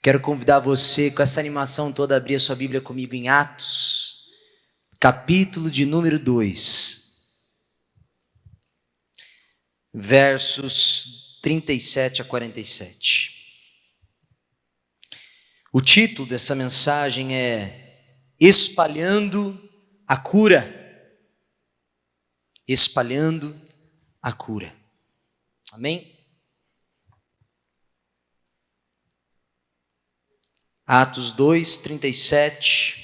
Quero convidar você, com essa animação toda, a abrir a sua Bíblia comigo em Atos, capítulo de número 2, versos 37 a 47. O título dessa mensagem é Espalhando a Cura. Espalhando a Cura. Amém? Atos 2, 37.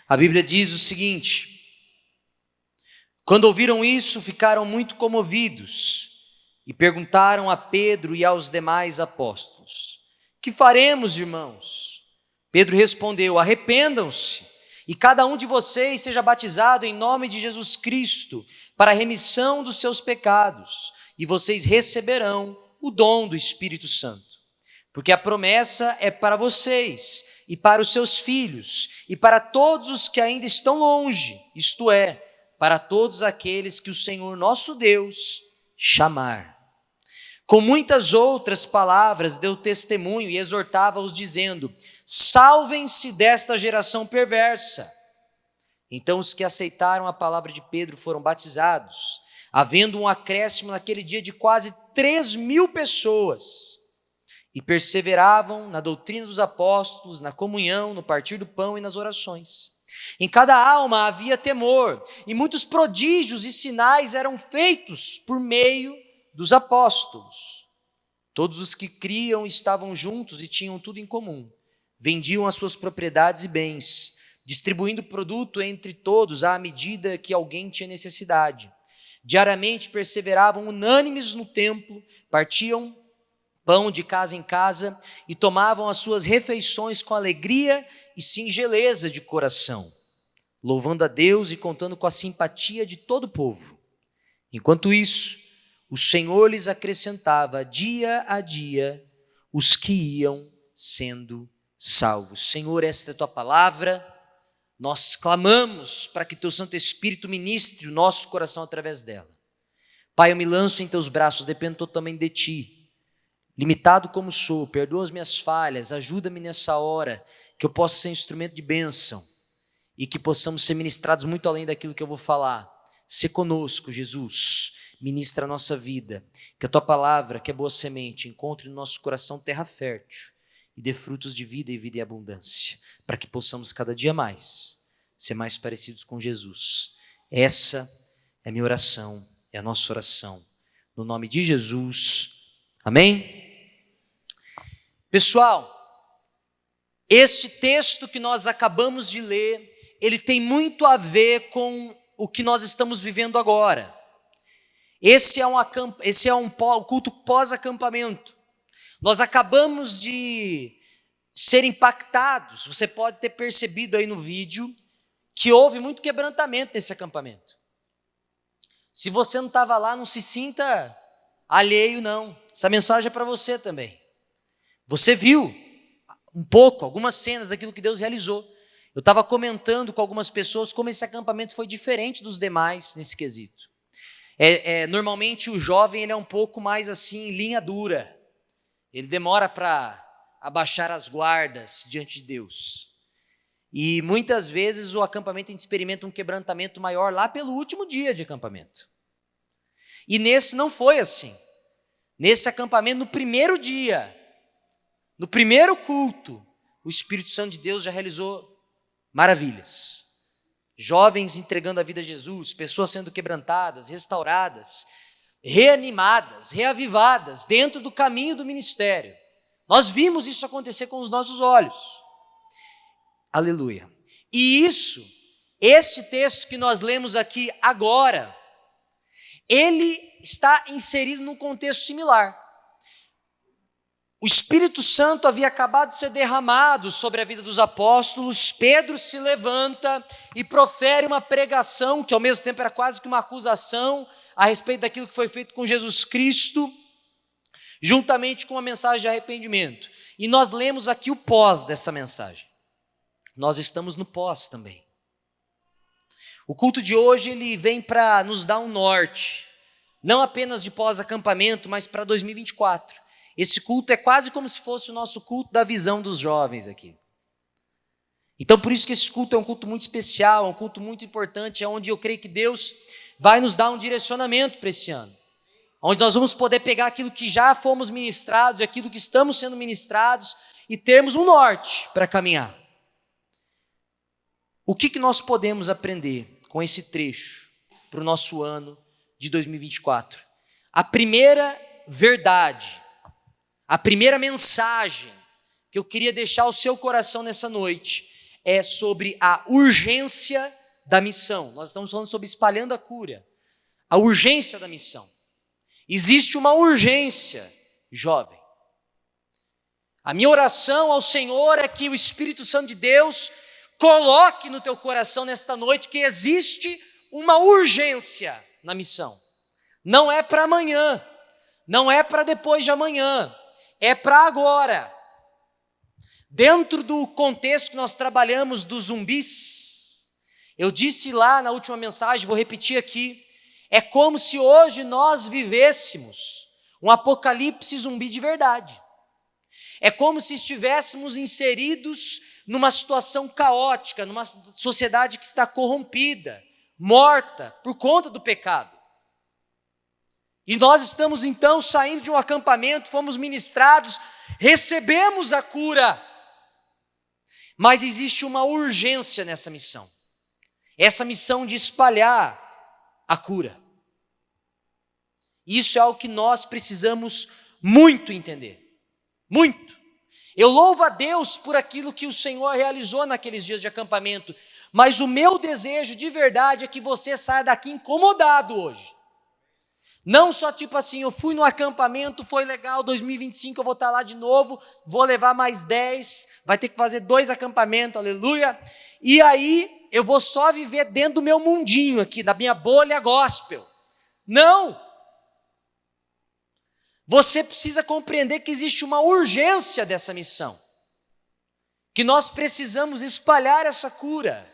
A Bíblia diz o seguinte: quando ouviram isso, ficaram muito comovidos e perguntaram a Pedro e aos demais apóstolos: que faremos, irmãos? Pedro respondeu: arrependam-se e cada um de vocês seja batizado em nome de Jesus Cristo para a remissão dos seus pecados, e vocês receberão o dom do Espírito Santo, porque a promessa é para vocês e para os seus filhos e para todos os que ainda estão longe, isto é, para todos aqueles que o Senhor nosso Deus chamar. Com muitas outras palavras deu testemunho e exortava-os dizendo: salvem-se desta geração perversa. Então os que aceitaram a palavra de Pedro foram batizados, havendo um acréscimo naquele dia de quase 3.000 pessoas, e perseveravam na doutrina dos apóstolos, na comunhão, no partir do pão e nas orações. Em cada alma havia temor, e muitos prodígios e sinais eram feitos por meio dos apóstolos. Todos os que criam estavam juntos e tinham tudo em comum. Vendiam as suas propriedades e bens, distribuindo produto entre todos à medida que alguém tinha necessidade. Diariamente perseveravam unânimes no templo, partiam pão de casa em casa e tomavam as suas refeições com alegria e singeleza de coração, louvando a Deus e contando com a simpatia de todo o povo. Enquanto isso, o Senhor lhes acrescentava dia a dia os que iam sendo salvos. Senhor, esta é a tua palavra. Nós clamamos para que teu Santo Espírito ministre o nosso coração através dela. Pai, eu me lanço em teus braços, dependo totalmente de ti. Limitado como sou, perdoa as minhas falhas, ajuda-me nessa hora, que eu possa ser instrumento de bênção e que possamos ser ministrados muito além daquilo que eu vou falar. Sê conosco, Jesus, ministra a nossa vida, que a tua palavra, que é boa semente, encontre no nosso coração terra fértil e dê frutos de vida e vida em abundância, para que possamos cada dia mais ser mais parecidos com Jesus. Essa é a minha oração, é a nossa oração, no nome de Jesus, amém? Pessoal, este texto que nós acabamos de ler, ele tem muito a ver com o que nós estamos vivendo agora. Esse é um culto pós-acampamento. Nós acabamos de ser impactados. Você pode ter percebido aí no vídeo que houve muito quebrantamento nesse acampamento. Se você não estava lá, não se sinta alheio, não. Essa mensagem é para você também. Você viu um pouco, algumas cenas daquilo que Deus realizou. Eu estava comentando com algumas pessoas como esse acampamento foi diferente dos demais nesse quesito. Normalmente o jovem ele é um pouco mais assim, linha dura. Ele demora para abaixar as guardas diante de Deus. E muitas vezes o acampamento a gente experimenta um quebrantamento maior lá pelo último dia de acampamento. E nesse não foi assim. Nesse acampamento, no primeiro dia, no primeiro culto, o Espírito Santo de Deus já realizou maravilhas. Jovens entregando a vida a Jesus, pessoas sendo quebrantadas, restauradas, reanimadas, reavivadas dentro do caminho do ministério. Nós vimos isso acontecer com os nossos olhos. Aleluia. E esse texto que nós lemos aqui agora, ele está inserido num contexto similar. O Espírito Santo havia acabado de ser derramado sobre a vida dos apóstolos. Pedro se levanta e profere uma pregação, que ao mesmo tempo era quase que uma acusação a respeito daquilo que foi feito com Jesus Cristo, juntamente com uma mensagem de arrependimento. E nós lemos aqui o pós dessa mensagem. Nós estamos no pós também. O culto de hoje ele vem para nos dar um norte, não apenas de pós-acampamento, mas para 2024. Esse culto é quase como se fosse o nosso culto da visão dos jovens aqui. Então, por isso que esse culto é um culto muito especial, é um culto muito importante, é onde eu creio que Deus vai nos dar um direcionamento para esse ano. Onde nós vamos poder pegar aquilo que já fomos ministrados, aquilo que estamos sendo ministrados e termos um norte para caminhar. O que nós podemos aprender com esse trecho para o nosso ano de 2024? A primeira verdade, a primeira mensagem que eu queria deixar ao seu coração nessa noite é sobre a urgência da missão. Nós estamos falando sobre espalhando a cura. A urgência da missão. Existe uma urgência, jovem. A minha oração ao Senhor é que o Espírito Santo de Deus coloque no teu coração nesta noite que existe uma urgência na missão. Não é para amanhã, não é para depois de amanhã, é para agora. Dentro do contexto que nós trabalhamos dos zumbis, eu disse lá na última mensagem, vou repetir aqui, é como se hoje nós vivêssemos um apocalipse zumbi de verdade. É como se estivéssemos inseridos numa situação caótica, numa sociedade que está corrompida, morta por conta do pecado. E nós estamos então saindo de um acampamento, fomos ministrados, recebemos a cura. Mas existe uma urgência nessa missão. Essa missão de espalhar a cura. Isso é algo que nós precisamos muito entender. Muito. Eu louvo a Deus por aquilo que o Senhor realizou naqueles dias de acampamento. Mas o meu desejo de verdade é que você saia daqui incomodado hoje. Não só tipo assim, eu fui no acampamento, foi legal, 2025 eu vou estar lá de novo, vou levar mais 10, vai ter que fazer 2 acampamentos, aleluia. E aí eu vou só viver dentro do meu mundinho aqui, da minha bolha gospel. Não! Você precisa compreender que existe uma urgência dessa missão. Que nós precisamos espalhar essa cura.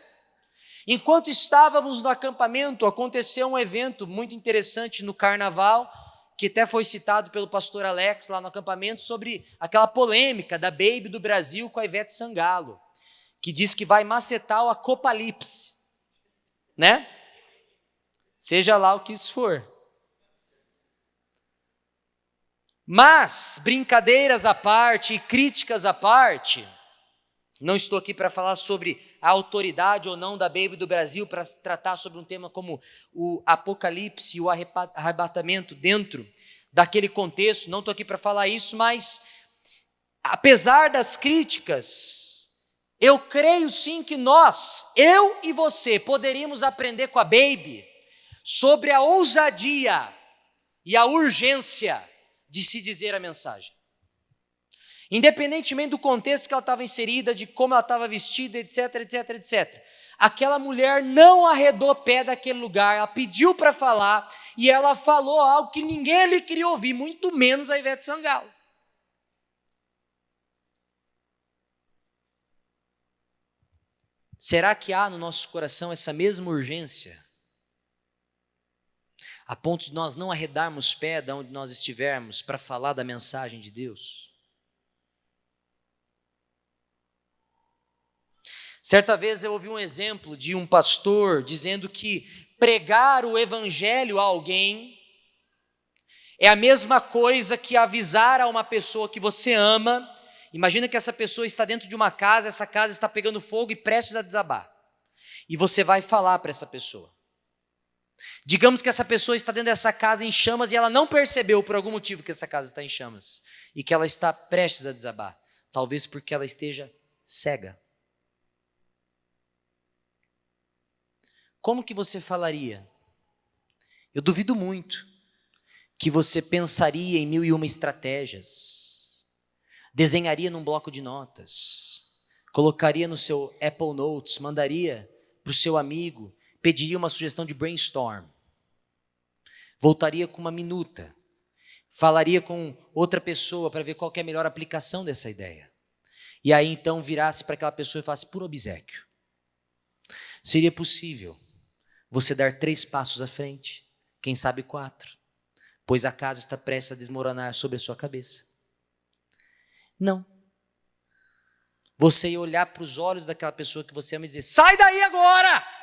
Enquanto estávamos no acampamento, aconteceu um evento muito interessante no carnaval, que até foi citado pelo pastor Alex lá no acampamento, sobre aquela polêmica da Baby do Brasil com a Ivete Sangalo, que diz que vai macetar o apocalipse, né? Seja lá o que isso for. Mas, brincadeiras à parte e críticas à parte, não estou aqui para falar sobre a autoridade ou não da Baby do Brasil, para tratar sobre um tema como o apocalipse e o arrebatamento dentro daquele contexto, não estou aqui para falar isso, mas apesar das críticas, eu creio sim que nós, eu e você, poderíamos aprender com a Baby sobre a ousadia e a urgência de se dizer a mensagem. Independentemente do contexto que ela estava inserida, de como ela estava vestida, etc, etc, etc. Aquela mulher não arredou pé daquele lugar, ela pediu para falar, e ela falou algo que ninguém lhe queria ouvir, muito menos a Ivete Sangalo. Será que há no nosso coração essa mesma urgência? A ponto de nós não arredarmos pé de onde nós estivermos para falar da mensagem de Deus? Certa vez eu ouvi um exemplo de um pastor dizendo que pregar o evangelho a alguém é a mesma coisa que avisar a uma pessoa que você ama. Imagina que essa pessoa está dentro de uma casa, essa casa está pegando fogo e prestes a desabar. E você vai falar para essa pessoa. Digamos que essa pessoa está dentro dessa casa em chamas e ela não percebeu por algum motivo que essa casa está em chamas e que ela está prestes a desabar. Talvez porque ela esteja cega. Como que você falaria? Eu duvido muito que você pensaria em 1001 estratégias, desenharia num bloco de notas, colocaria no seu Apple Notes, mandaria para o seu amigo, pediria uma sugestão de brainstorm, voltaria com uma minuta, falaria com outra pessoa para ver qual que é a melhor aplicação dessa ideia. E aí então virasse para aquela pessoa e falasse por obséquio. Seria possível você dar 3 passos à frente, quem sabe 4, pois a casa está prestes a desmoronar sobre a sua cabeça. Não. Você ia olhar para os olhos daquela pessoa que você ama e dizer: sai daí agora!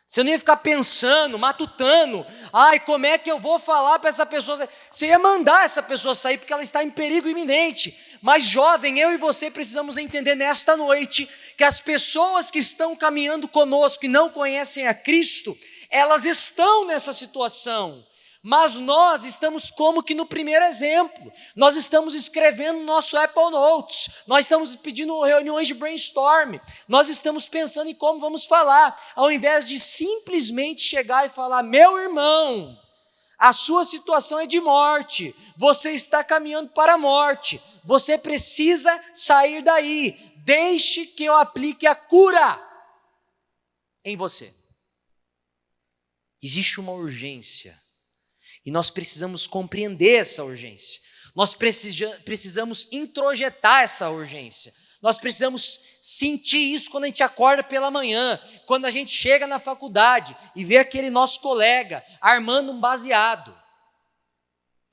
Você não ia ficar pensando, matutando, ai, como é que eu vou falar para essa pessoa? Você ia mandar essa pessoa sair porque ela está em perigo iminente. Mas jovem, eu e você precisamos entender nesta noite que as pessoas que estão caminhando conosco e não conhecem a Cristo, elas estão nessa situação. Mas nós estamos como que no primeiro exemplo. Nós estamos escrevendo nosso Apple Notes. Nós estamos pedindo reuniões de brainstorm. Nós estamos pensando em como vamos falar. Ao invés de simplesmente chegar e falar: meu irmão, a sua situação é de morte. Você está caminhando para a morte. Você precisa sair daí. Deixe que eu aplique a cura em você. Existe uma urgência. E nós precisamos compreender essa urgência. Nós precisamos introjetar essa urgência. Nós precisamos sentir isso quando a gente acorda pela manhã, quando a gente chega na faculdade e vê aquele nosso colega armando um baseado.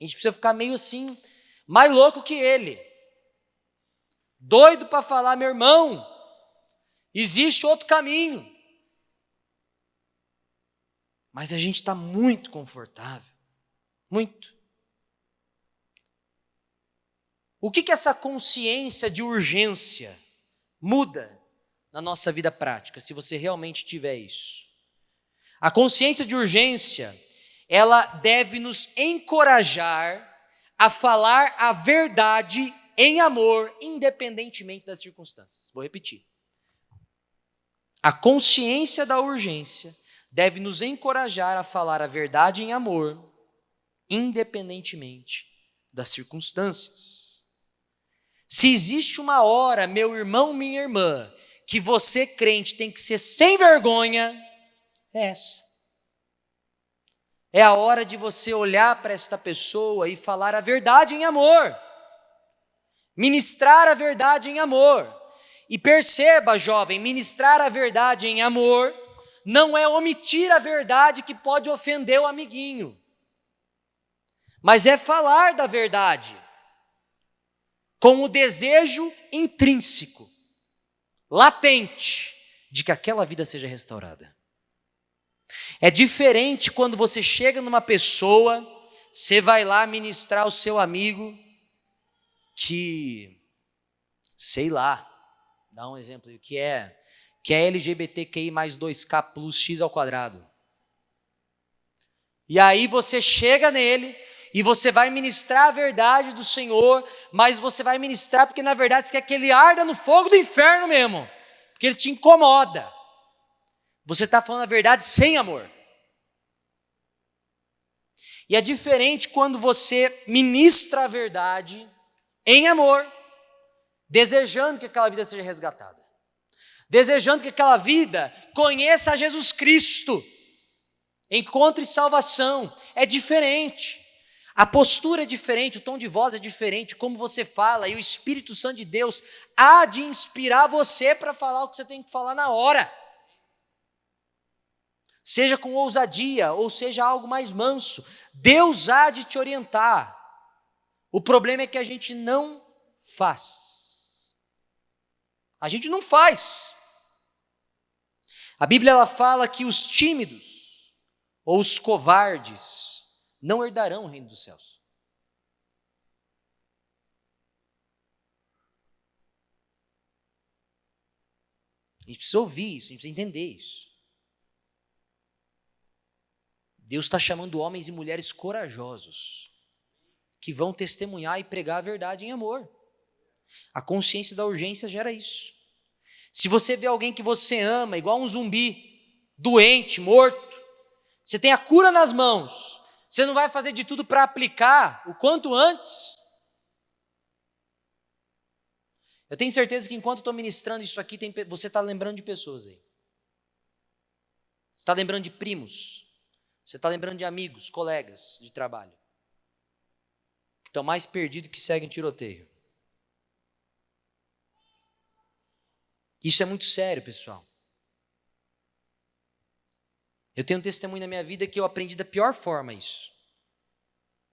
A gente precisa ficar meio assim, mais louco que ele. Doido para falar: meu irmão, existe outro caminho. Mas a gente está muito confortável. Muito. O que essa consciência de urgência muda na nossa vida prática, se você realmente tiver isso? A consciência de urgência, ela deve nos encorajar a falar a verdade em amor, independentemente das circunstâncias. Vou repetir. A consciência da urgência deve nos encorajar a falar a verdade em amor, independentemente das circunstâncias. Se existe uma hora, meu irmão, minha irmã, que você, crente, tem que ser sem vergonha, é essa. É a hora de você olhar para esta pessoa e falar a verdade em amor. Ministrar a verdade em amor. E perceba, jovem, ministrar a verdade em amor não é omitir a verdade que pode ofender o amiguinho, mas é falar da verdade com o desejo intrínseco, latente, de que aquela vida seja restaurada. É diferente quando você chega numa pessoa, você vai lá ministrar ao seu amigo que, sei lá, dá um exemplo aí, que é LGBTQI mais 2K plus X ao quadrado. E aí você chega nele e você vai ministrar a verdade do Senhor, mas você vai ministrar porque na verdade você quer que ele arda no fogo do inferno mesmo, porque ele te incomoda. Você está falando a verdade sem amor. E é diferente quando você ministra a verdade em amor, desejando que aquela vida seja resgatada, desejando que aquela vida conheça a Jesus Cristo, encontre salvação. É diferente. A postura é diferente, o tom de voz é diferente, como você fala, e o Espírito Santo de Deus há de inspirar você para falar o que você tem que falar na hora. Seja com ousadia, ou seja algo mais manso, Deus há de te orientar. O problema é que a gente não faz. A gente não faz. A Bíblia ela fala que os tímidos ou os covardes não herdarão o reino dos céus. A gente precisa ouvir isso, a gente precisa entender isso. Deus está chamando homens e mulheres corajosos, que vão testemunhar e pregar a verdade em amor. A consciência da urgência gera isso. Se você vê alguém que você ama, igual um zumbi, doente, morto, você tem a cura nas mãos, você não vai fazer de tudo para aplicar o quanto antes? Eu tenho certeza que enquanto eu estou ministrando isso aqui, você está lembrando de pessoas aí. Você está lembrando de primos. Você está lembrando de amigos, colegas de trabalho, que estão mais perdidos que seguem tiroteio. Isso é muito sério, pessoal. Eu tenho um testemunho na minha vida que eu aprendi da pior forma isso.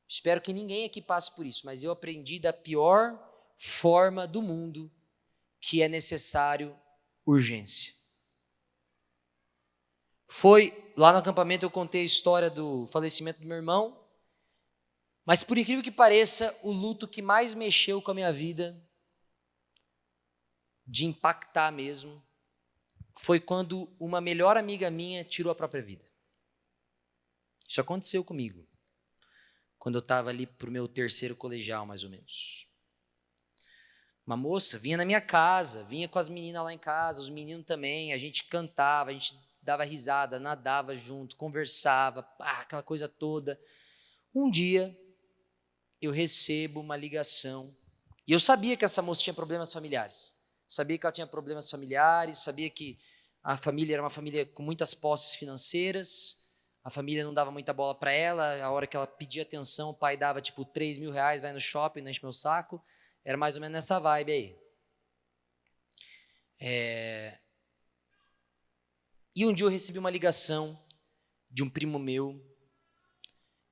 Espero que ninguém aqui passe por isso, mas eu aprendi da pior forma do mundo, que é necessário urgência. Foi lá no acampamento, eu contei a história do falecimento do meu irmão, mas por incrível que pareça, o luto que mais mexeu com a minha vida, de impactar mesmo, foi quando uma melhor amiga minha tirou a própria vida. Isso aconteceu comigo, quando eu estava ali para o meu terceiro colegial, mais ou menos. Uma moça vinha na minha casa, vinha com as meninas lá em casa, os meninos também, a gente cantava, a gente dava risada, nadava junto, conversava, aquela coisa toda. Um dia, eu recebo uma ligação, e eu sabia que essa moça tinha problemas familiares, sabia que ela tinha problemas familiares, sabia que a família era uma família com muitas posses financeiras, a família não dava muita bola para ela, a hora que ela pedia atenção, o pai dava tipo 3 mil reais, vai no shopping, não enche meu saco, era mais ou menos nessa vibe aí. E um dia eu recebi uma ligação de um primo meu,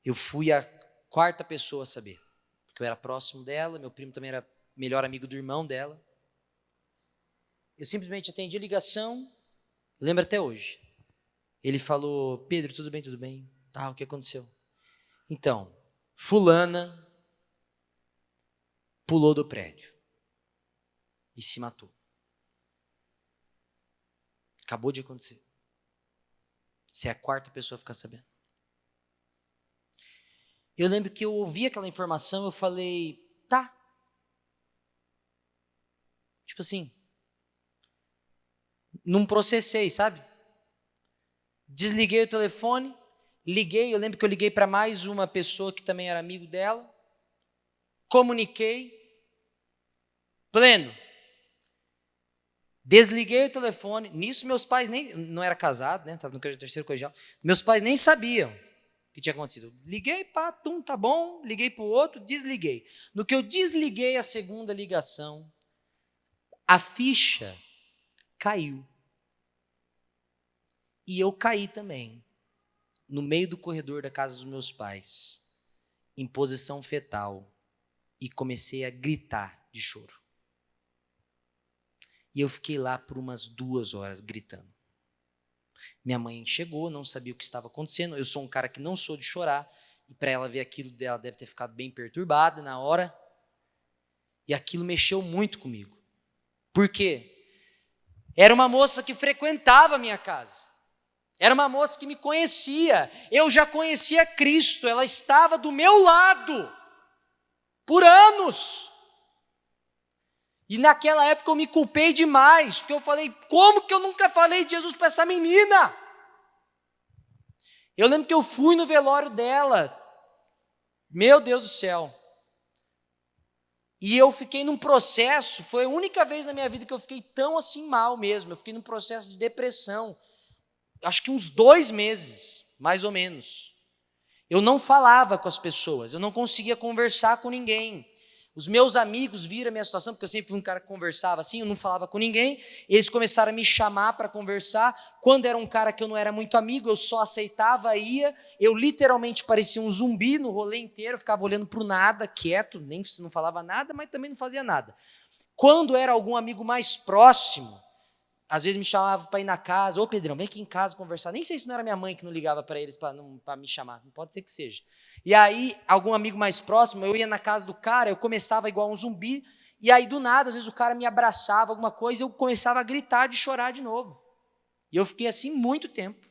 eu fui a quarta pessoa a saber, porque eu era próximo dela, meu primo também era melhor amigo do irmão dela. Eu simplesmente atendi a ligação, eu lembro até hoje. Ele falou: Pedro, tudo bem, tudo bem? O que aconteceu? Então, fulana pulou do prédio e se matou. Acabou de acontecer. Você é a quarta pessoa a ficar sabendo. Eu lembro que eu ouvi aquela informação, eu falei, tá. Tipo assim, não processei, sabe? Desliguei o telefone, liguei, eu lembro que eu liguei para mais uma pessoa que também era amigo dela, comuniquei, pleno. Desliguei o telefone, nisso meus pais nem, não era casado, né? Estava no terceiro colegial, meus pais nem sabiam o que tinha acontecido. Liguei, tá bom, liguei para o outro, desliguei. No que eu desliguei a segunda ligação, a ficha caiu. E eu caí também, no meio do corredor da casa dos meus pais, em posição fetal, e comecei a gritar de choro. E eu fiquei lá por umas 2 horas gritando. Minha mãe chegou, não sabia o que estava acontecendo. Eu sou um cara que não sou de chorar, e para ela ver aquilo dela deve ter ficado bem perturbada na hora. E aquilo mexeu muito comigo. Por quê? Era uma moça que frequentava a minha casa. Era uma moça que me conhecia. Eu já conhecia Cristo. Ela estava do meu lado por anos. E naquela época eu me culpei demais, porque eu falei, como que eu nunca falei de Jesus para essa menina? Eu lembro que eu fui no velório dela, meu Deus do céu, e eu fiquei num processo, foi a única vez na minha vida que eu fiquei tão assim mal mesmo, eu fiquei num processo de depressão, acho que uns 2 meses, mais ou menos. Eu não falava com as pessoas, eu não conseguia conversar com ninguém. Os meus amigos viram a minha situação, porque eu sempre fui um cara que conversava assim, eu não falava com ninguém. Eles começaram a me chamar para conversar. Quando era um cara que eu não era muito amigo, eu só aceitava, ia. Eu literalmente parecia um zumbi no rolê inteiro, eu ficava olhando para o nada, quieto, nem não falava nada, mas também não fazia nada. Quando era algum amigo mais próximo, às vezes me chamava para ir na casa, ô Pedrão, vem aqui em casa conversar. Nem sei se não era minha mãe que não ligava para eles para me chamar, não pode ser que seja. E aí, algum amigo mais próximo, eu ia na casa do cara, eu começava igual um zumbi, e aí do nada, às vezes o cara me abraçava, alguma coisa, eu começava a gritar, de chorar de novo. E eu fiquei assim muito tempo,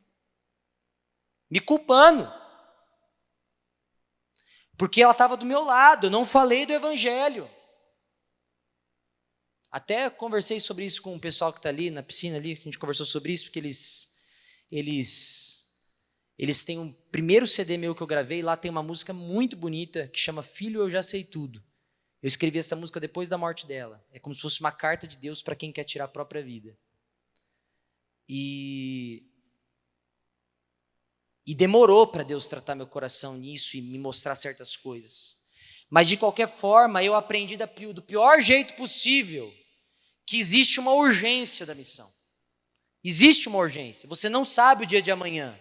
me culpando, porque ela estava do meu lado, eu não falei do evangelho. Até conversei sobre isso com o pessoal que está ali na piscina ali, que a gente conversou sobre isso, porque eles têm um primeiro CD meu que eu gravei, lá tem uma música muito bonita que chama Filho, Eu Já Sei Tudo. Eu escrevi essa música depois da morte dela. É como se fosse uma carta de Deus para quem quer tirar a própria vida. E demorou para Deus tratar meu coração nisso e me mostrar certas coisas. Mas de qualquer forma, eu aprendi do pior jeito possível que existe uma urgência da missão. Existe uma urgência. Você não sabe o dia de amanhã.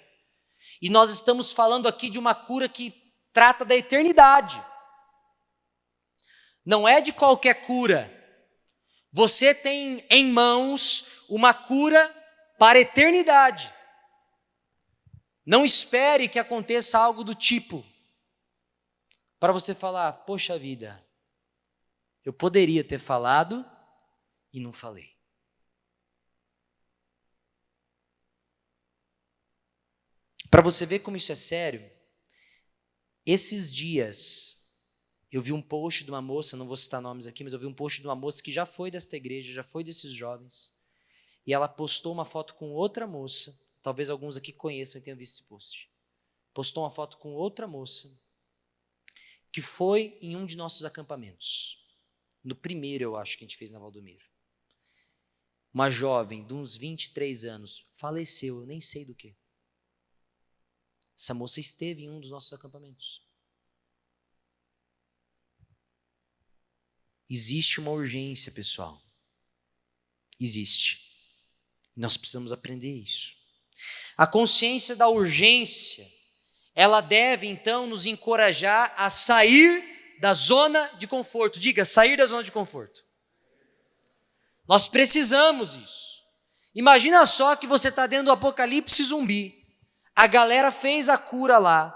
E nós estamos falando aqui de uma cura que trata da eternidade. Não é de qualquer cura. Você tem em mãos uma cura para a eternidade. Não espere que aconteça algo do tipo, para você falar, poxa vida, eu poderia ter falado e não falei. Para você ver como isso é sério, esses dias eu vi um post de uma moça, não vou citar nomes aqui, mas eu vi um post de uma moça que já foi desta igreja, já foi desses jovens, e ela postou uma foto com outra moça, talvez alguns aqui conheçam e tenham visto esse post. Postou uma foto com outra moça, que foi em um de nossos acampamentos. No primeiro, eu acho, que a gente fez na Valdomiro. Uma jovem de uns 23 anos, faleceu, eu nem sei do que. Essa moça esteve em um dos nossos acampamentos. Existe uma urgência, pessoal. Existe. E nós precisamos aprender isso. A consciência da urgência, ela deve, então, nos encorajar a sair da zona de conforto. Diga, sair da zona de conforto. Nós precisamos disso. Imagina só que você está dentro do apocalipse zumbi. A galera fez a cura lá.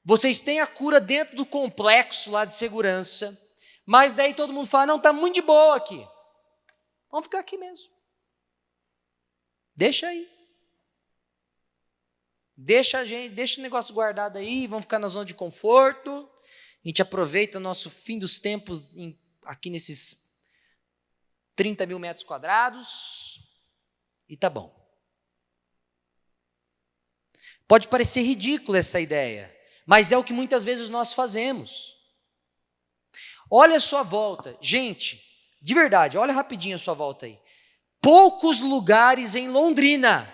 Vocês têm a cura dentro do complexo lá de segurança. Mas daí todo mundo fala, não, está muito de boa aqui. Vamos ficar aqui mesmo. Deixa aí. Deixa o negócio guardado aí, vamos ficar na zona de conforto. A gente aproveita o nosso fim dos tempos aqui nesses 30 mil metros quadrados. E tá bom. Pode parecer ridícula essa ideia, mas é o que muitas vezes nós fazemos. Olha a sua volta. Gente, de verdade, olha rapidinho a sua volta aí. Poucos lugares em Londrina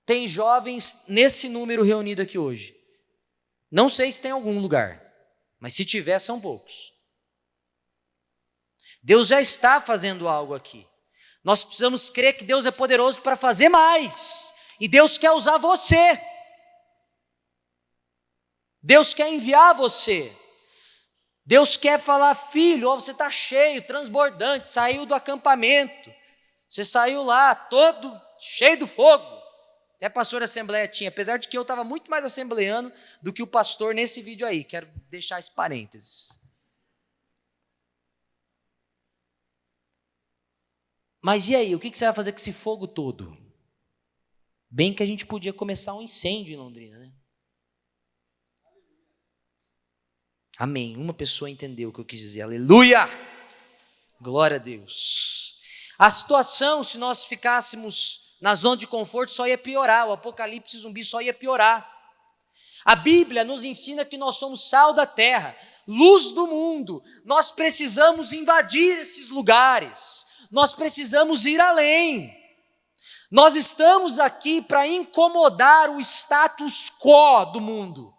tem jovens nesse número reunido aqui hoje. Não sei se tem algum lugar, mas se tiver, são poucos. Deus já está fazendo algo aqui. Nós precisamos crer que Deus é poderoso para fazer mais. E Deus quer usar você. Deus quer enviar você. Deus quer falar, filho, você está cheio, transbordante, saiu do acampamento. Você saiu lá todo cheio do fogo. Até pastor assembleia tinha, apesar de que eu estava muito mais assembleano do que o pastor nesse vídeo aí. Quero deixar esse parênteses. Mas e aí, o que você vai fazer com esse fogo todo? Bem que a gente podia começar um incêndio em Londrina, né? Amém. Uma pessoa entendeu o que eu quis dizer. Aleluia! Glória a Deus. A situação, se nós ficássemos na zona de conforto, só ia piorar. O apocalipse zumbi só ia piorar. A Bíblia nos ensina que nós somos sal da terra, luz do mundo. Nós precisamos invadir esses lugares. Nós precisamos ir além. Nós estamos aqui para incomodar o status quo do mundo.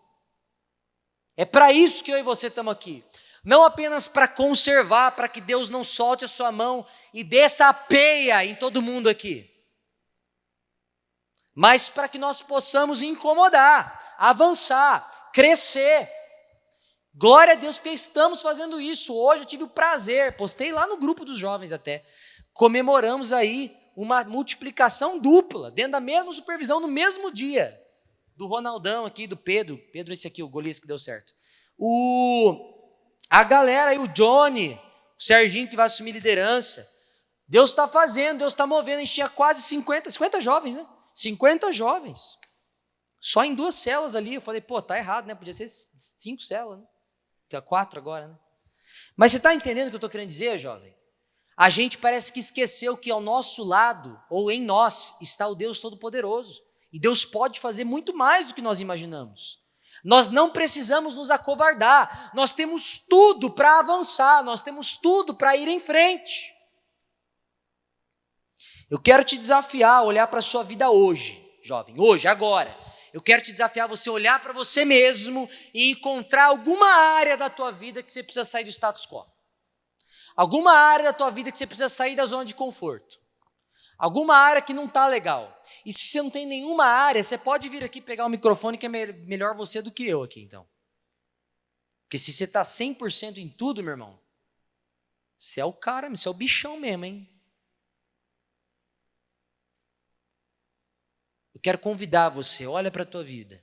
É para isso que eu e você estamos aqui. Não apenas para conservar, para que Deus não solte a sua mão e desça a peia em todo mundo aqui. Mas para que nós possamos incomodar, avançar, crescer. Glória a Deus porque estamos fazendo isso. Hoje eu tive o prazer, postei lá no grupo dos jovens até, comemoramos aí uma multiplicação dupla, dentro da mesma supervisão, no mesmo dia, do Ronaldão aqui, do Pedro esse aqui, o Golias que deu certo. A galera aí, o Johnny, o Serginho que vai assumir liderança, Deus está fazendo, Deus está movendo, a gente tinha quase 50 jovens, né? 50 jovens, só em 2 células ali, eu falei, tá errado, né? Podia ser 5 células, né? Tem 4 agora, né? Mas você está entendendo o que eu estou querendo dizer, jovem? A gente parece que esqueceu que ao nosso lado, ou em nós, está o Deus Todo-Poderoso. E Deus pode fazer muito mais do que nós imaginamos. Nós não precisamos nos acovardar. Nós temos tudo para avançar. Nós temos tudo para ir em frente. Eu quero te desafiar a olhar para a sua vida hoje, jovem. Hoje, agora. Eu quero te desafiar a você olhar para você mesmo e encontrar alguma área da tua vida que você precisa sair do status quo. Alguma área da tua vida que você precisa sair da zona de conforto. Alguma área que não está legal. E se você não tem nenhuma área, você pode vir aqui pegar o microfone, que é melhor você do que eu aqui, então. Porque se você está 100% em tudo, meu irmão, você é o cara, você é o bichão mesmo, hein? Eu quero convidar você, olha para a tua vida.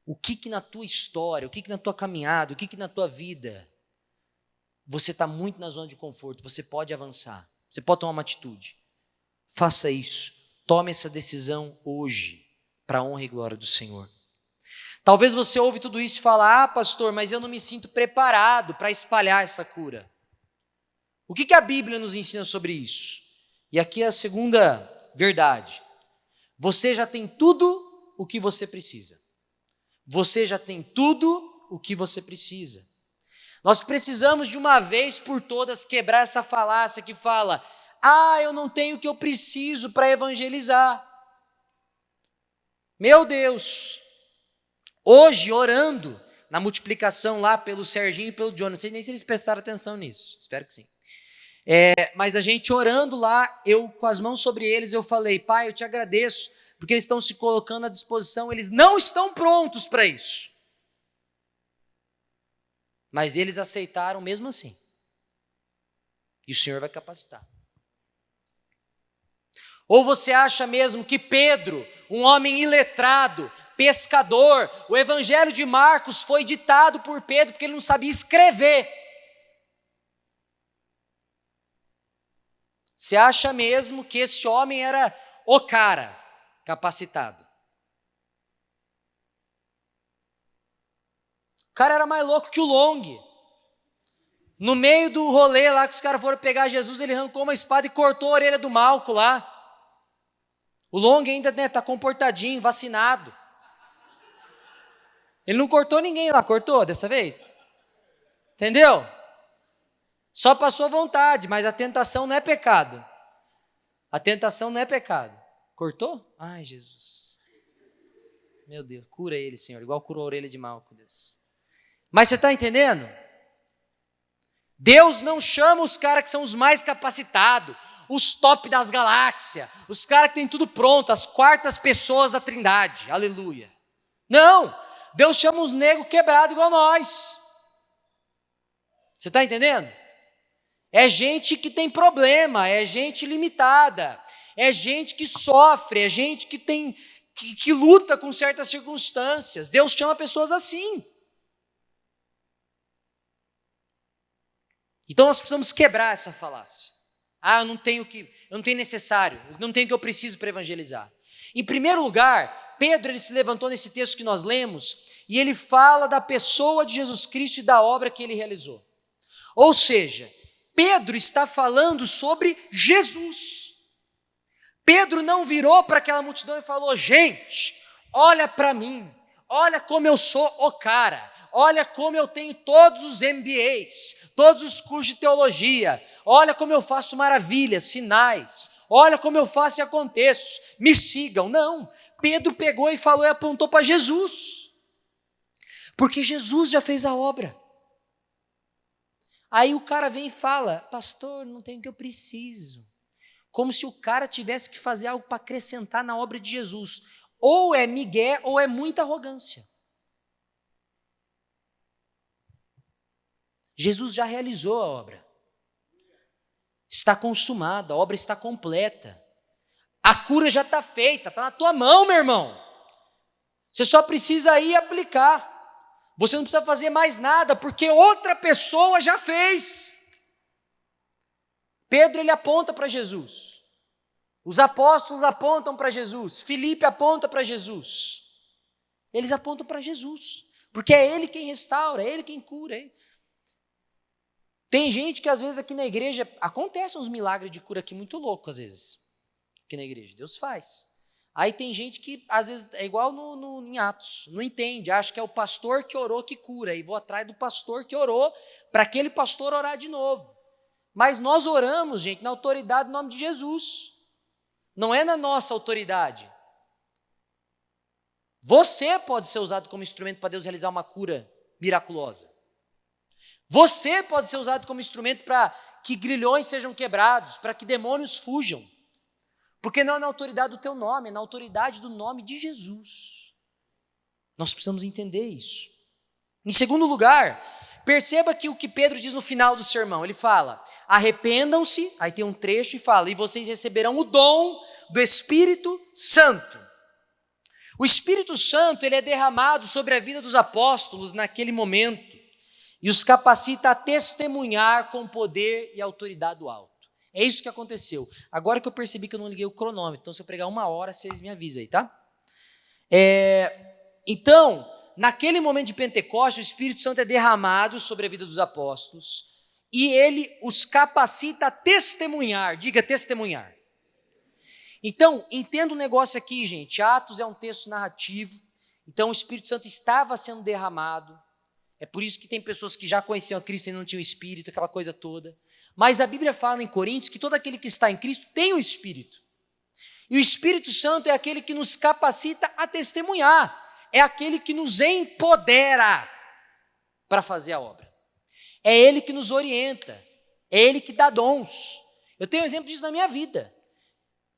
O que na tua história, o que na tua caminhada, o que na tua vida, você está muito na zona de conforto, você pode avançar, você pode tomar uma atitude. Faça isso, tome essa decisão hoje, para a honra e glória do Senhor. Talvez você ouve tudo isso e fala, pastor, mas eu não me sinto preparado para espalhar essa cura. O que a Bíblia nos ensina sobre isso? E aqui é a segunda verdade. Você já tem tudo o que você precisa. Você já tem tudo o que você precisa. Nós precisamos de uma vez por todas quebrar essa falácia que fala, eu não tenho o que eu preciso para evangelizar. Meu Deus, hoje orando na multiplicação lá pelo Serginho e pelo John, não sei nem se eles prestaram atenção nisso, espero que sim. Mas a gente orando lá, eu com as mãos sobre eles, eu falei, Pai, eu te agradeço, porque eles estão se colocando à disposição, eles não estão prontos para isso. Mas eles aceitaram mesmo assim. E o Senhor vai capacitar. Ou você acha mesmo que Pedro, um homem iletrado, pescador, o evangelho de Marcos foi ditado por Pedro porque ele não sabia escrever? Você acha mesmo que esse homem era o cara capacitado? O cara era mais louco que o Long. No meio do rolê lá que os caras foram pegar Jesus, ele arrancou uma espada e cortou a orelha do Malco lá. O Long ainda está comportadinho, vacinado. Ele não cortou ninguém lá, cortou dessa vez? Entendeu? Só passou vontade, mas a tentação não é pecado. A tentação não é pecado. Cortou? Ai, Jesus. Meu Deus, cura ele, Senhor, igual curou a orelha de Malco, Deus. Mas você está entendendo? Deus não chama os caras que são os mais capacitados, os top das galáxias, os caras que têm tudo pronto, as quartas pessoas da Trindade, aleluia. Não, Deus chama os negros quebrados igual nós. Você está entendendo? É gente que tem problema, é gente limitada, é gente que sofre, é gente que luta com certas circunstâncias. Deus chama pessoas assim. Então nós precisamos quebrar essa falácia. Eu não tenho necessário, eu não tenho o que eu preciso para evangelizar. Em primeiro lugar, Pedro ele se levantou nesse texto que nós lemos e ele fala da pessoa de Jesus Cristo e da obra que ele realizou. Ou seja, Pedro está falando sobre Jesus. Pedro não virou para aquela multidão e falou, gente, olha para mim, olha como eu sou o cara. Olha como eu tenho todos os MBAs, todos os cursos de teologia. Olha como eu faço maravilhas, sinais. Olha como eu faço e aconteço. Me sigam. Não, Pedro pegou e falou e apontou para Jesus. Porque Jesus já fez a obra. Aí o cara vem e fala, pastor, não tem o que eu preciso. Como se o cara tivesse que fazer algo para acrescentar na obra de Jesus. Ou é migué ou é muita arrogância. Jesus já realizou a obra. Está consumada, a obra está completa. A cura já está feita, está na tua mão, meu irmão. Você só precisa ir aplicar. Você não precisa fazer mais nada, porque outra pessoa já fez. Pedro, ele aponta para Jesus. Os apóstolos apontam para Jesus. Filipe aponta para Jesus. Eles apontam para Jesus, porque é Ele quem restaura, é Ele quem cura. Tem gente que às vezes aqui na igreja, acontecem uns milagres de cura aqui muito loucos às vezes, aqui na igreja, Deus faz. Aí tem gente que às vezes é igual em Atos, não entende, acha que é o pastor que orou que cura, e vou atrás do pastor que orou, para aquele pastor orar de novo. Mas nós oramos, gente, na autoridade do nome de Jesus, não é na nossa autoridade. Você pode ser usado como instrumento para Deus realizar uma cura miraculosa. Você pode ser usado como instrumento para que grilhões sejam quebrados, para que demônios fujam. Porque não é na autoridade do teu nome, é na autoridade do nome de Jesus. Nós precisamos entender isso. Em segundo lugar, perceba que o que Pedro diz no final do sermão, ele fala, arrependam-se, aí tem um trecho e fala, e vocês receberão o dom do Espírito Santo. O Espírito Santo, ele é derramado sobre a vida dos apóstolos naquele momento e os capacita a testemunhar com poder e autoridade do alto. É isso que aconteceu. Agora que eu percebi que eu não liguei o cronômetro, então se eu pregar 1 hora, vocês me avisam aí, tá? Então, naquele momento de Pentecostes, o Espírito Santo é derramado sobre a vida dos apóstolos e ele os capacita a testemunhar. Diga testemunhar. Então, entenda um negócio aqui, gente. Atos é um texto narrativo, então o Espírito Santo estava sendo derramado. É por isso que tem pessoas que já conheciam a Cristo e não tinham Espírito, aquela coisa toda. Mas a Bíblia fala em Coríntios que todo aquele que está em Cristo tem o Espírito. E o Espírito Santo é aquele que nos capacita a testemunhar. É aquele que nos empodera para fazer a obra. É Ele que nos orienta. É Ele que dá dons. Eu tenho um exemplo disso na minha vida.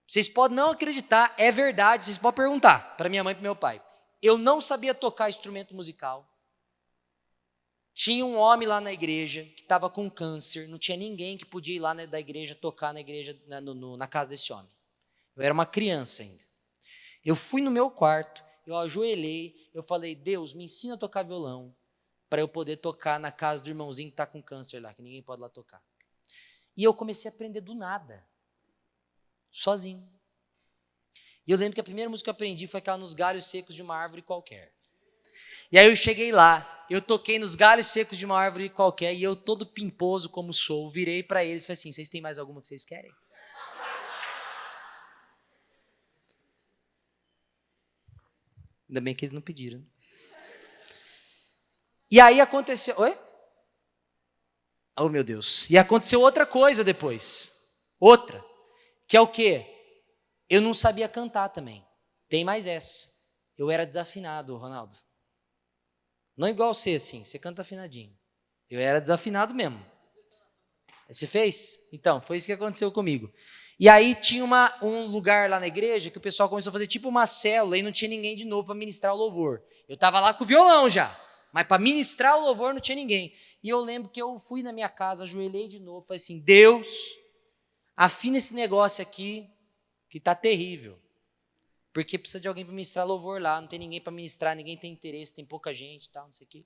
Vocês podem não acreditar, é verdade. Vocês podem perguntar para minha mãe e para meu pai. Eu não sabia tocar instrumento musical. Tinha um homem lá na igreja que estava com câncer. Não tinha ninguém que podia ir lá da igreja, tocar na igreja, na casa desse homem. Eu era uma criança ainda. Eu fui no meu quarto, eu ajoelhei, eu falei, Deus, me ensina a tocar violão para eu poder tocar na casa do irmãozinho que está com câncer lá, que ninguém pode lá tocar. E eu comecei a aprender do nada, sozinho. E eu lembro que a primeira música que eu aprendi foi aquela Nos Galhos Secos de uma Árvore Qualquer. E aí eu cheguei lá, eu toquei nos galhos secos de uma árvore qualquer e eu todo pimposo como sou, virei para eles e falei assim, vocês têm mais alguma que vocês querem? Ainda bem que eles não pediram. E aí aconteceu... Oi? Oh, meu Deus. E aconteceu outra coisa depois. Outra. Que é o quê? Eu não sabia cantar também. Tem mais essa. Eu era desafinado, Ronaldo. Não igual você, assim. Você canta afinadinho. Eu era desafinado mesmo. Você fez? Então, foi isso que aconteceu comigo. E aí tinha um lugar lá na igreja que o pessoal começou a fazer tipo uma célula e não tinha ninguém de novo para ministrar o louvor. Eu estava lá com o violão já, mas para ministrar o louvor não tinha ninguém. E eu lembro que eu fui na minha casa, ajoelhei de novo, falei assim, Deus, afina esse negócio aqui que está terrível. Porque precisa de alguém para ministrar louvor lá, não tem ninguém para ministrar, ninguém tem interesse, tem pouca gente e tal, não sei o quê.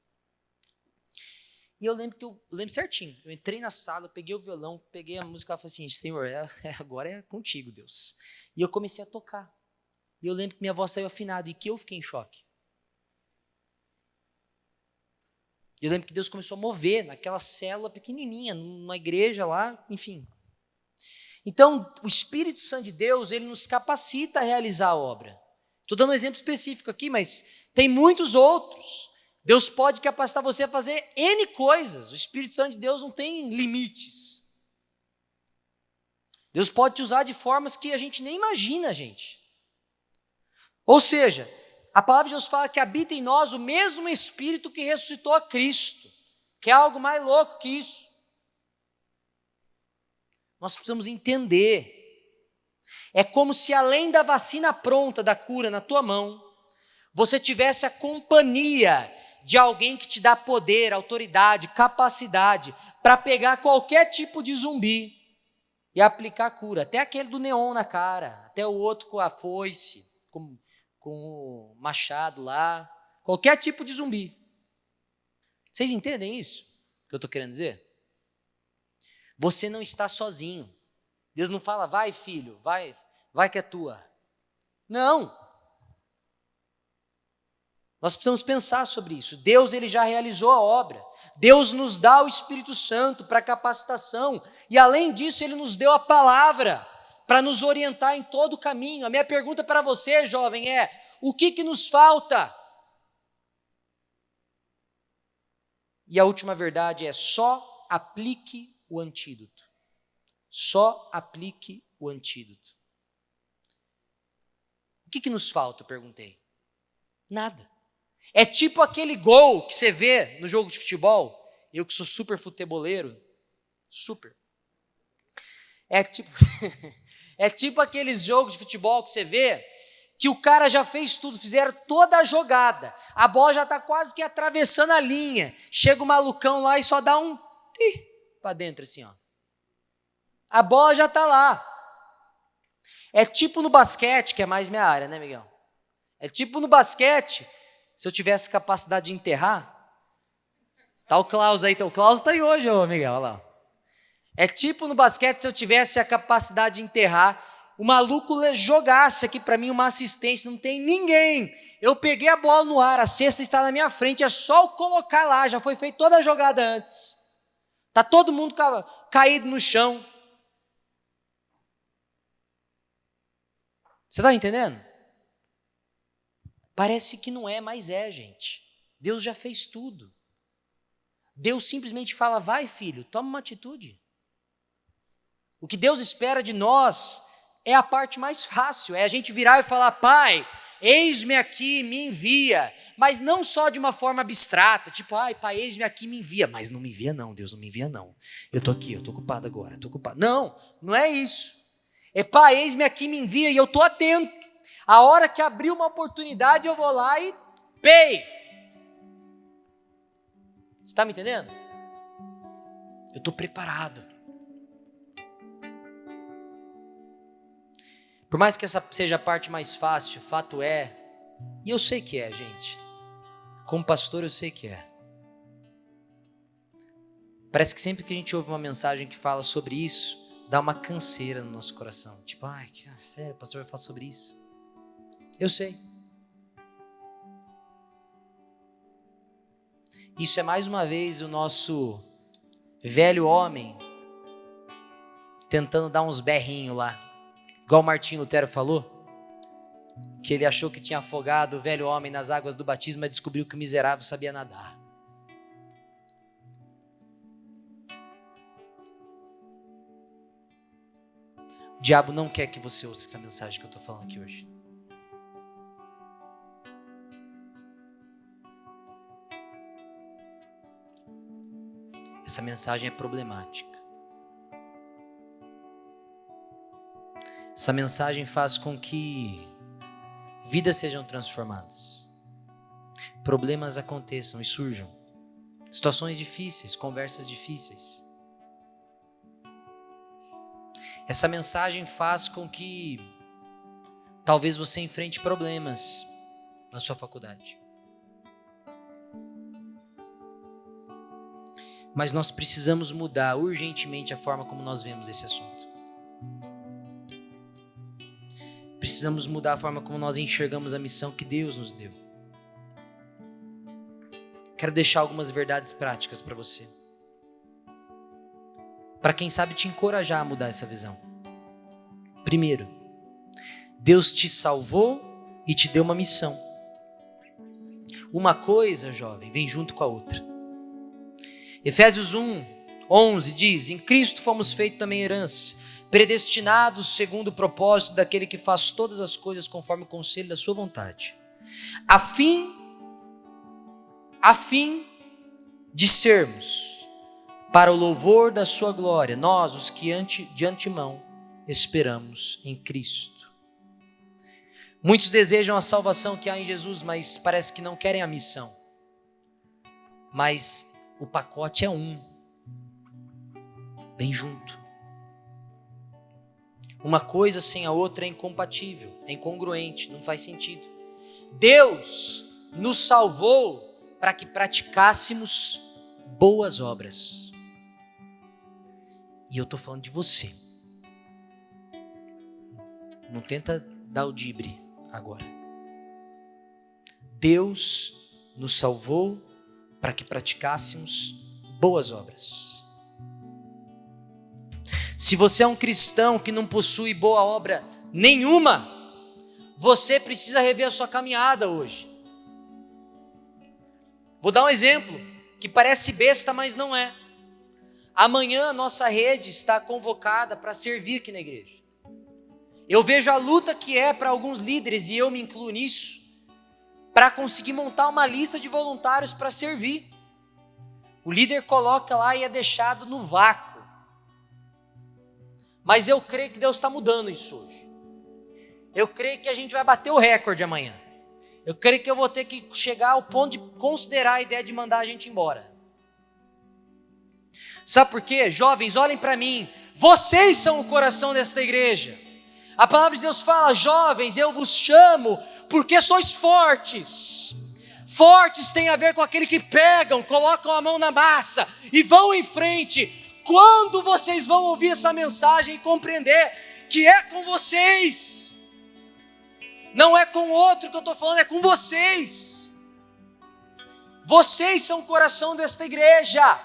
E eu lembro certinho, eu entrei na sala, eu peguei o violão, peguei a música e falei assim, Senhor, agora é contigo, Deus. E eu comecei a tocar. E eu lembro que minha voz saiu afinada e que eu fiquei em choque. Eu lembro que Deus começou a mover naquela célula pequenininha, numa igreja lá, enfim. Então, o Espírito Santo de Deus, ele nos capacita a realizar a obra. Estou dando um exemplo específico aqui, mas tem muitos outros. Deus pode capacitar você a fazer N coisas. O Espírito Santo de Deus não tem limites. Deus pode te usar de formas que a gente nem imagina, gente. Ou seja, a palavra de Deus fala que habita em nós o mesmo Espírito que ressuscitou a Cristo, que é algo mais louco que isso. Nós precisamos entender. É como se além da vacina pronta, da cura na tua mão, você tivesse a companhia de alguém que te dá poder, autoridade, capacidade para pegar qualquer tipo de zumbi e aplicar a cura. Até aquele do neon na cara, até o outro com a foice, com o machado lá, qualquer tipo de zumbi. Vocês entendem isso que eu estou querendo dizer? Você não está sozinho. Deus não fala, vai filho, vai que é tua. Não. Nós precisamos pensar sobre isso. Deus, ele já realizou a obra. Deus nos dá o Espírito Santo para capacitação. E além disso, ele nos deu a palavra para nos orientar em todo o caminho. A minha pergunta para você, jovem, é, o que nos falta? E a última verdade é, só aplique o antídoto. Só aplique o antídoto. O que nos falta, eu perguntei? Nada. É tipo aquele gol que você vê no jogo de futebol. Eu que sou super futeboleiro, super. É tipo, É tipo aqueles jogos de futebol que você vê, que o cara já fez tudo, fizeram toda a jogada, a bola já está quase que atravessando a linha, chega o malucão lá e só dá um para dentro assim, ó. A bola já está lá. É tipo no basquete, que é mais minha área, né, Miguel? É tipo no basquete, se eu tivesse capacidade de enterrar, tá o Klaus aí, o Klaus está aí hoje, ô Miguel, olha lá. É tipo no basquete, se eu tivesse a capacidade de enterrar, o maluco jogasse aqui para mim uma assistência, não tem ninguém. Eu peguei a bola no ar, a cesta está na minha frente, é só eu colocar lá, já foi feita toda a jogada antes. Está todo mundo caído no chão. Você está entendendo? Parece que não é, mas é, gente. Deus já fez tudo. Deus simplesmente fala, vai filho, toma uma atitude. O que Deus espera de nós é a parte mais fácil, é a gente virar e falar, pai, eis-me aqui, me envia. Mas não só de uma forma abstrata, tipo, ai pai, eis-me aqui, me envia. Mas não me envia não, Deus não me envia não. Eu estou aqui, eu estou ocupado agora, estou ocupado. Não, não é isso. É pai, eis-me aqui, me envia e eu estou atento. A hora que abrir uma oportunidade eu vou lá e pei. Você está me entendendo? Eu estou preparado. Por mais que essa seja a parte mais fácil, fato é, e eu sei que é, gente. Como pastor eu sei que é. Parece que sempre que a gente ouve uma mensagem que fala sobre isso, dá uma canseira no nosso coração. Tipo, ai, sério, o pastor vai falar sobre isso. Eu sei. Isso é mais uma vez o nosso velho homem tentando dar uns berrinhos lá. Igual o Martinho Lutero falou, que ele achou que tinha afogado o velho homem nas águas do batismo, mas descobriu que o miserável sabia nadar. O diabo não quer que você ouça essa mensagem que eu estou falando aqui hoje. Essa mensagem é problemática. Essa mensagem faz com que vidas sejam transformadas, problemas aconteçam e surjam, situações difíceis, conversas difíceis. Essa mensagem faz com que talvez você enfrente problemas na sua faculdade. Mas nós precisamos mudar urgentemente a forma como nós vemos esse assunto. Precisamos mudar a forma como nós enxergamos a missão que Deus nos deu. Quero deixar algumas verdades práticas para você. Para quem sabe te encorajar a mudar essa visão. Primeiro, Deus te salvou e te deu uma missão. Uma coisa, jovem, vem junto com a outra. Efésios 1:11 diz, em Cristo fomos feitos também herança, predestinados segundo o propósito daquele que faz todas as coisas conforme o conselho da sua vontade, a fim de sermos, para o louvor da sua glória, nós os que de antemão esperamos em Cristo. Muitos desejam a salvação que há em Jesus, mas parece que não querem a missão. Mas o pacote é vem junto. Uma coisa sem a outra é incompatível, é incongruente, não faz sentido. Deus nos salvou para que praticássemos boas obras. E eu estou falando de você. Não tenta dar o dibre agora. Deus nos salvou para que praticássemos boas obras. Se você é um cristão que não possui boa obra nenhuma, você precisa rever a sua caminhada hoje. Vou dar um exemplo que parece besta, mas não é. Amanhã a nossa rede está convocada para servir aqui na igreja. Eu vejo a luta que é para alguns líderes, e eu me incluo nisso, para conseguir montar uma lista de voluntários para servir. O líder coloca lá e é deixado no vácuo. Mas eu creio que Deus está mudando isso hoje. Eu creio que a gente vai bater o recorde amanhã. Eu creio que eu vou ter que chegar ao ponto de considerar a ideia de mandar a gente embora. Sabe por quê? Jovens, olhem para mim. Vocês são o coração desta igreja. A palavra de Deus fala: jovens, eu vos chamo porque sois fortes. Fortes tem a ver com aquele que pegam, colocam a mão na massa e vão em frente. Quando vocês vão ouvir essa mensagem e compreender que é com vocês, não é com outro que eu estou falando, é com vocês. Vocês são o coração desta igreja.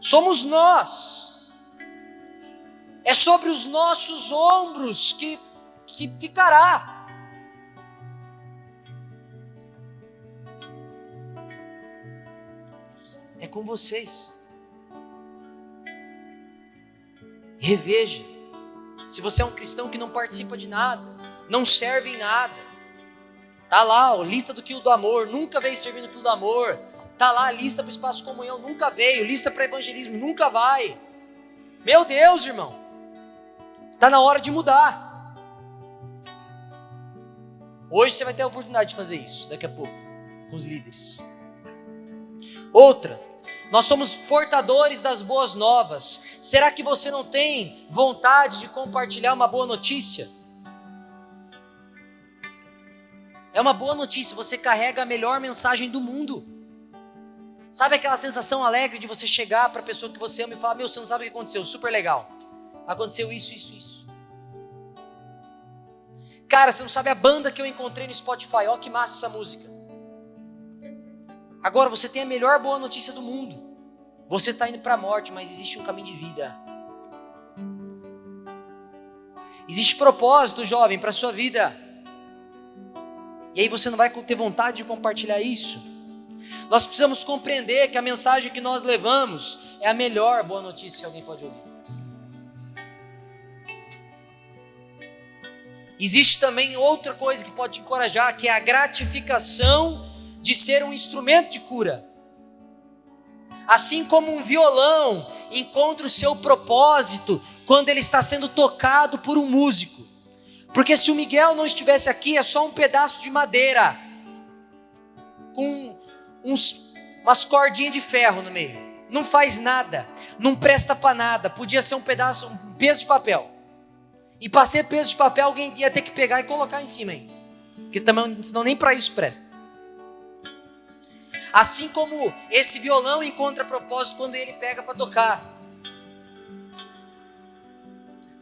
Somos nós. É sobre os nossos ombros que ficará. É com vocês. Reveja. Se você é um cristão que não participa de nada, não serve em nada, tá lá a lista do quilo do amor, nunca veio servir no quilo do amor, tá lá a lista para o espaço de comunhão, nunca veio, lista para evangelismo, nunca vai. Meu Deus, irmão, tá na hora de mudar. Hoje você vai ter a oportunidade de fazer isso, daqui a pouco, com os líderes. Outra, nós somos portadores das boas novas. Será que você não tem vontade de compartilhar uma boa notícia? É uma boa notícia, você carrega a melhor mensagem do mundo. Sabe aquela sensação alegre de você chegar para a pessoa que você ama e falar: meu, você não sabe o que aconteceu, super legal. Aconteceu isso. Cara, você não sabe a banda que eu encontrei no Spotify, ó que massa essa música. Agora você tem a melhor boa notícia do mundo. Você está indo para a morte, mas existe um caminho de vida. Existe propósito, jovem, para a sua vida. E aí você não vai ter vontade de compartilhar isso? Nós precisamos compreender que a mensagem que nós levamos é a melhor boa notícia que alguém pode ouvir. Existe também outra coisa que pode te encorajar, que é a gratificação de ser um instrumento de cura. Assim como um violão encontra o seu propósito quando ele está sendo tocado por um músico. Porque se o Miguel não estivesse aqui, é só um pedaço de madeira com umas cordinhas de ferro no meio. Não faz nada, não presta para nada. Podia ser um peso de papel. E para ser peso de papel, alguém ia ter que pegar e colocar em cima aí. Porque também, senão nem para isso presta. Assim como esse violão encontra propósito quando ele pega para tocar.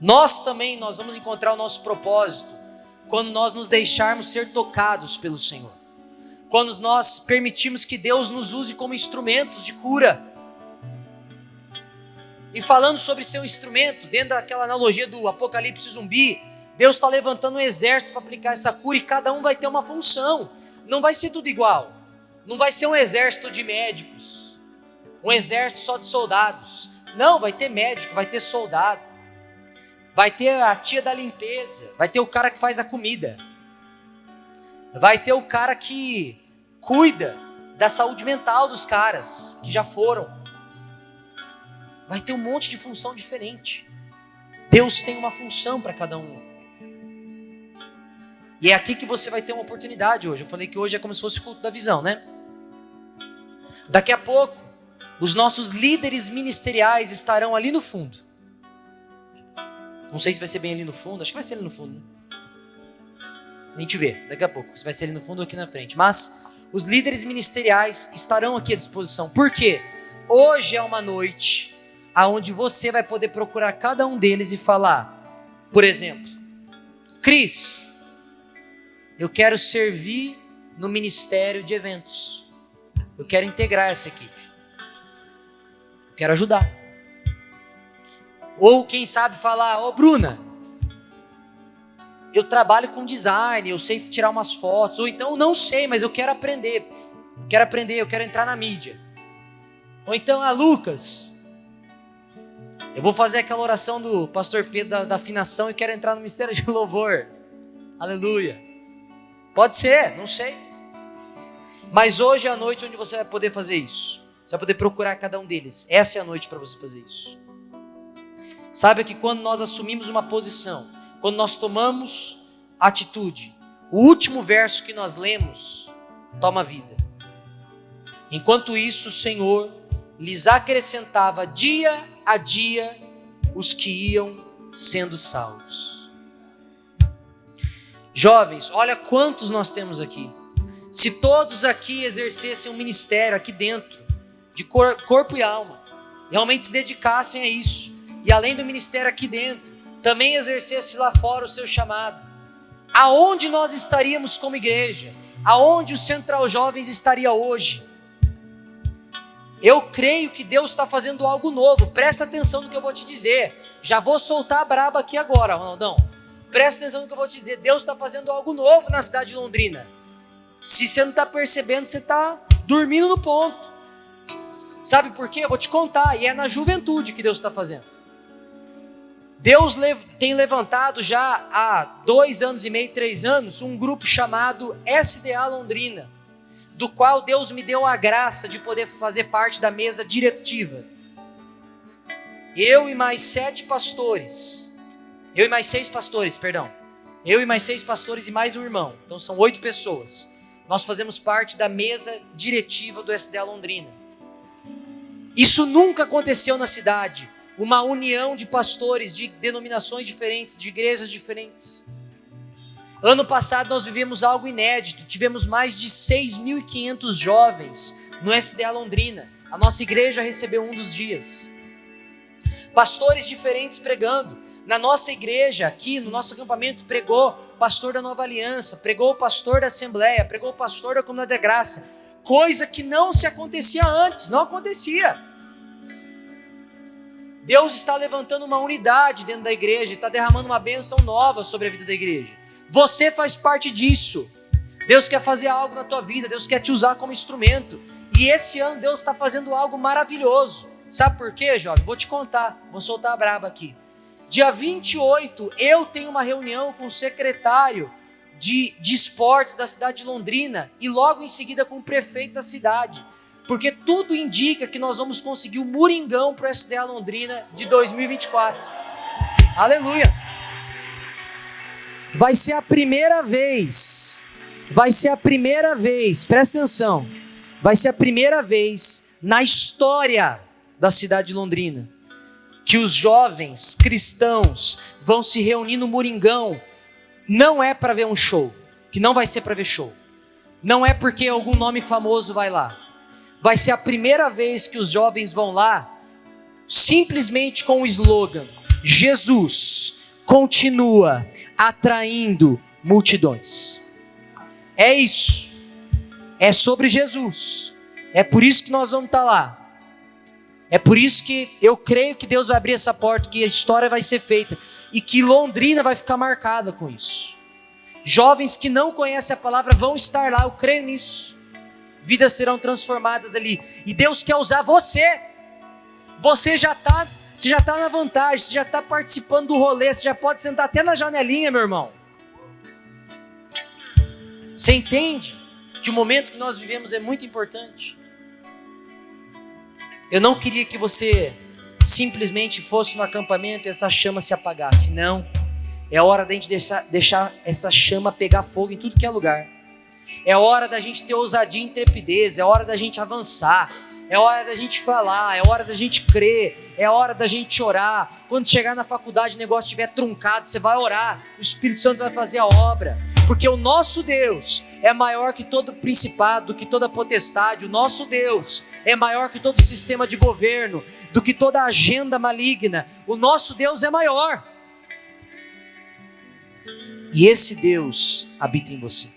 Nós vamos encontrar o nosso propósito quando nós nos deixarmos ser tocados pelo Senhor. Quando nós permitirmos que Deus nos use como instrumentos de cura. E falando sobre ser um instrumento, dentro daquela analogia do apocalipse zumbi, Deus está levantando um exército para aplicar essa cura e cada um vai ter uma função. Não vai ser tudo igual. Não vai ser um exército de médicos, um exército só de soldados. Não, vai ter médico, vai ter soldado, vai ter a tia da limpeza, vai ter o cara que faz a comida, vai ter o cara que cuida da saúde mental dos caras que já foram. Vai ter um monte de função diferente. Deus tem uma função para cada um. E é aqui que você vai ter uma oportunidade hoje. Eu falei que hoje é como se fosse o culto da visão, né? Daqui a pouco, os nossos líderes ministeriais estarão ali no fundo. Não sei se vai ser bem ali no fundo, acho que vai ser ali no fundo, né? A gente vê, daqui a pouco, se vai ser ali no fundo ou aqui na frente. Mas os líderes ministeriais estarão aqui à disposição. Por quê? Hoje é uma noite onde você vai poder procurar cada um deles e falar, por exemplo, Cris, eu quero servir no ministério de eventos. Eu quero integrar essa equipe. Eu quero ajudar. Ou quem sabe falar, ô Bruna, eu trabalho com design, eu sei tirar umas fotos. Ou então não sei, mas eu quero aprender. Eu quero entrar na mídia. Ou então, Lucas, eu vou fazer aquela oração do pastor Pedro da afinação e quero entrar no ministério de louvor. Aleluia. Pode ser, não sei. Mas hoje é a noite onde você vai poder fazer isso. Você vai poder procurar cada um deles. Essa é a noite para você fazer isso. Saiba que quando nós assumimos uma posição, quando nós tomamos atitude, o último verso que nós lemos toma vida. Enquanto isso, o Senhor lhes acrescentava dia a dia os que iam sendo salvos. Jovens, olha quantos nós temos aqui. Se todos aqui exercessem um ministério aqui dentro, de corpo e alma, realmente se dedicassem a isso, e além do ministério aqui dentro, também exercesse lá fora o seu chamado, aonde nós estaríamos como igreja? Aonde o Central Jovens estaria hoje? Eu creio que Deus está fazendo algo novo. Presta atenção no que eu vou te dizer. Já vou soltar a braba aqui agora, Ronaldão. Presta atenção no que eu vou te dizer. Deus está fazendo algo novo na cidade de Londrina. Se você não está percebendo, você está dormindo no ponto. Sabe por quê? Eu vou te contar. E é na juventude que Deus está fazendo. Deus tem levantado já há 2 anos e meio, 3 anos, um grupo chamado SDA Londrina, do qual Deus me deu a graça de poder fazer parte da mesa diretiva. Eu e mais 6 pastores e mais um irmão. Então são 8 pessoas. Nós fazemos parte da mesa diretiva do SDA Londrina. Isso nunca aconteceu na cidade. Uma união de pastores de denominações diferentes, de igrejas diferentes. Ano passado nós vivemos algo inédito. Tivemos mais de 6.500 jovens no SDA Londrina. A nossa igreja recebeu um dos dias. Pastores diferentes pregando. Na nossa igreja, aqui no nosso acampamento, pregou o pastor da Nova Aliança, pregou o pastor da Assembleia, pregou o pastor da Comunidade da Graça. Coisa que não se acontecia antes, não acontecia. Deus está levantando uma unidade dentro da igreja, está derramando uma bênção nova sobre a vida da igreja. Você faz parte disso. Deus quer fazer algo na tua vida, Deus quer te usar como instrumento. E esse ano Deus está fazendo algo maravilhoso. Sabe por quê, jovem? Vou te contar, vou soltar a braba aqui. Dia 28, eu tenho uma reunião com o secretário de esportes da cidade de Londrina e logo em seguida com o prefeito da cidade. Porque tudo indica que nós vamos conseguir o Moringão para o SDA Londrina de 2024. Aleluia! Vai ser a primeira vez, presta atenção, vai ser a primeira vez na história da cidade de Londrina que os jovens cristãos vão se reunir no Moringão. Não é para ver um show, que não vai ser para ver show. Não é porque algum nome famoso vai lá. Vai ser a primeira vez que os jovens vão lá, simplesmente com o slogan: Jesus continua atraindo multidões. É isso. É sobre Jesus. É por isso que nós vamos estar lá. É por isso que eu creio que Deus vai abrir essa porta, que a história vai ser feita e que Londrina vai ficar marcada com isso. Jovens que não conhecem a palavra vão estar lá, eu creio nisso. Vidas serão transformadas ali. E Deus quer usar você. Você já está na vantagem, você já está participando do rolê, você já pode sentar até na janelinha, meu irmão. Você entende que o momento que nós vivemos é muito importante? Eu não queria que você simplesmente fosse no acampamento e essa chama se apagasse. Não. É hora da gente deixar essa chama pegar fogo em tudo que é lugar. É hora da gente ter ousadia e intrepidez. É hora da gente avançar. É hora da gente falar. É hora da gente crer. É hora da gente orar. Quando chegar na faculdade o negócio estiver truncado, você vai orar. O Espírito Santo vai fazer a obra. Porque o nosso Deus é maior que todo principado, que toda potestade. O nosso Deus é maior que todo sistema de governo, do que toda agenda maligna. O nosso Deus é maior. E esse Deus habita em você.